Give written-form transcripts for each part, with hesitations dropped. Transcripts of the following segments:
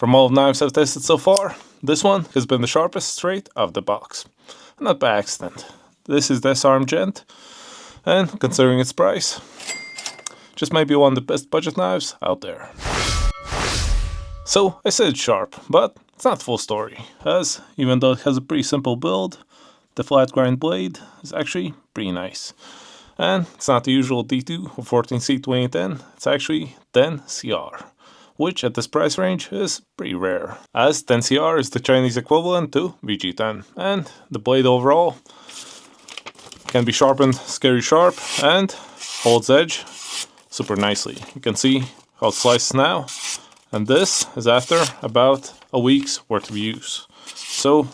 From all knives I've tested so far, this one has been the sharpest straight out of the box. Not by accident. This is the SRM Gent, and considering its price, just maybe one of the best budget knives out there. So I said it's sharp, but it's not the full story, as even though it has a pretty simple build, the flat grind blade is actually pretty nice. And it's not the usual D2 or 14C2010, it's actually 10CR, which at this price range is pretty rare, as 10CR is the Chinese equivalent to VG10, and the blade overall can be sharpened scary sharp and holds edge super nicely. You can see how it slices now, and this is after about a week's worth of use. So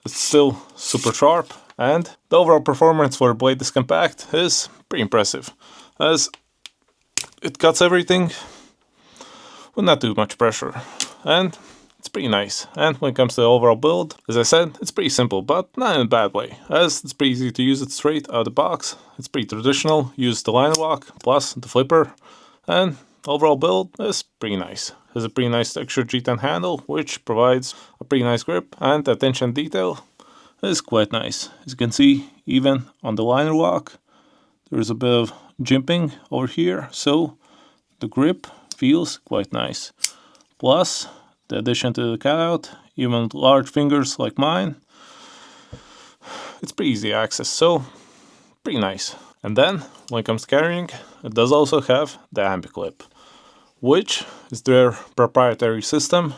it's still super sharp, and the overall performance for a blade this compact is pretty impressive, as it cuts everything with not too much pressure, and it's pretty nice. And when it comes to the overall build, as I said, it's pretty simple, but not in a bad way, as it's pretty easy to use it straight out of the box. It's pretty traditional, use the line lock plus the flipper, and overall build is pretty nice. It has a pretty nice textured G10 handle, which provides a pretty nice grip, and the attention detail is quite nice. As you can see, even on the liner lock, there's a bit of jimping over here, so the grip feels quite nice. Plus, the addition to the cutout, even with large fingers like mine, it's pretty easy access, so pretty nice. And then, when it comes to carrying, it does also have the Ambi clip, which is their proprietary system.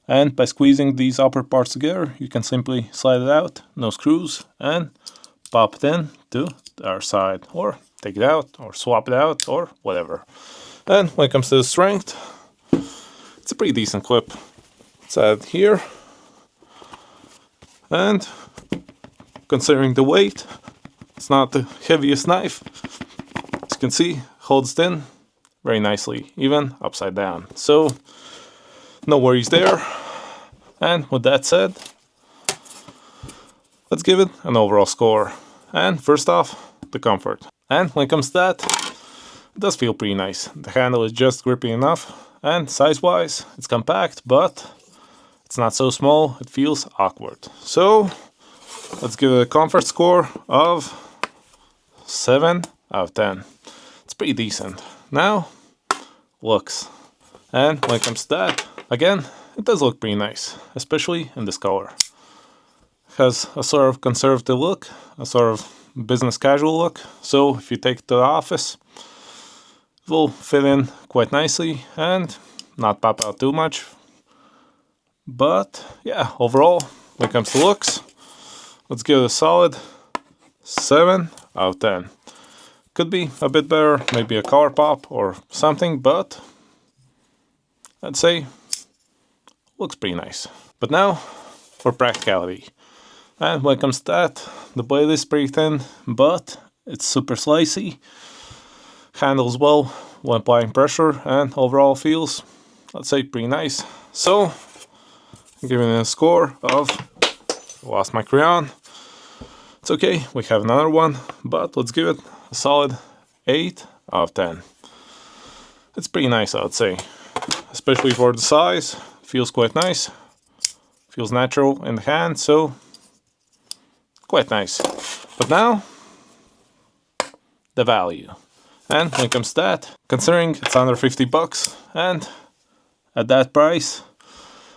And by squeezing these upper parts together, you can simply slide it out, no screws, and pop it in to the other side, or take it out, or swap it out, or whatever. And when it comes to the strength, it's a pretty decent clip. It's added here, and considering the weight, it's not the heaviest knife. As you can see, holds it in very nicely, even upside down. So no worries there. And with that said, let's give it an overall score. And first off, the comfort. And when it comes to that, it does feel pretty nice. The handle is just grippy enough, and size-wise, it's compact, but it's not so small, it feels awkward. So let's give it a comfort score of 7 out of 10. It's pretty decent. Now, looks. And when it comes to that, again, it does look pretty nice, especially in this color. It has a sort of conservative look, a sort of business casual look, so if you take it to the office, it will fit in quite nicely and not pop out too much. But yeah, overall, when it comes to looks, let's give it a solid 7 out of 10. Could be a bit better, maybe a color pop or something, but I'd say looks pretty nice. But now for practicality. And when it comes to that, the blade is pretty thin, but it's super slicey. Handles well when applying pressure, and overall feels, let's say, pretty nice. So I'm giving it a score of, lost my crayon. It's okay, we have another one, but let's give it a solid 8 out of 10. It's pretty nice, I would say, especially for the size. Feels quite nice, feels natural in the hand, so quite nice. But now, the value. And when it comes to that, considering it's under 50 bucks, and at that price,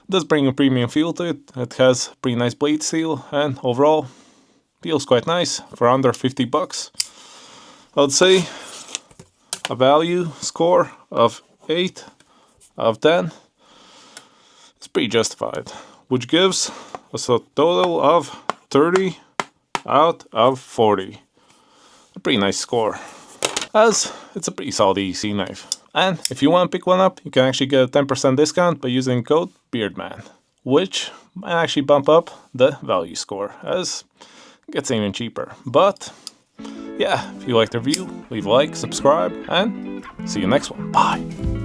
it does bring a premium feel to it. It has pretty nice blade steel, and overall, feels quite nice for under 50 bucks. I would say a value score of 8 out of 10. It's pretty justified, which gives us a total of 30 out of 40. A pretty nice score, as it's a pretty solid EDC knife. And if you want to pick one up, you can actually get a 10% discount by using code BeardMan, which might actually bump up the value score, as it gets even cheaper. But yeah, if you liked the review, leave a like, subscribe, and see you next one. Bye!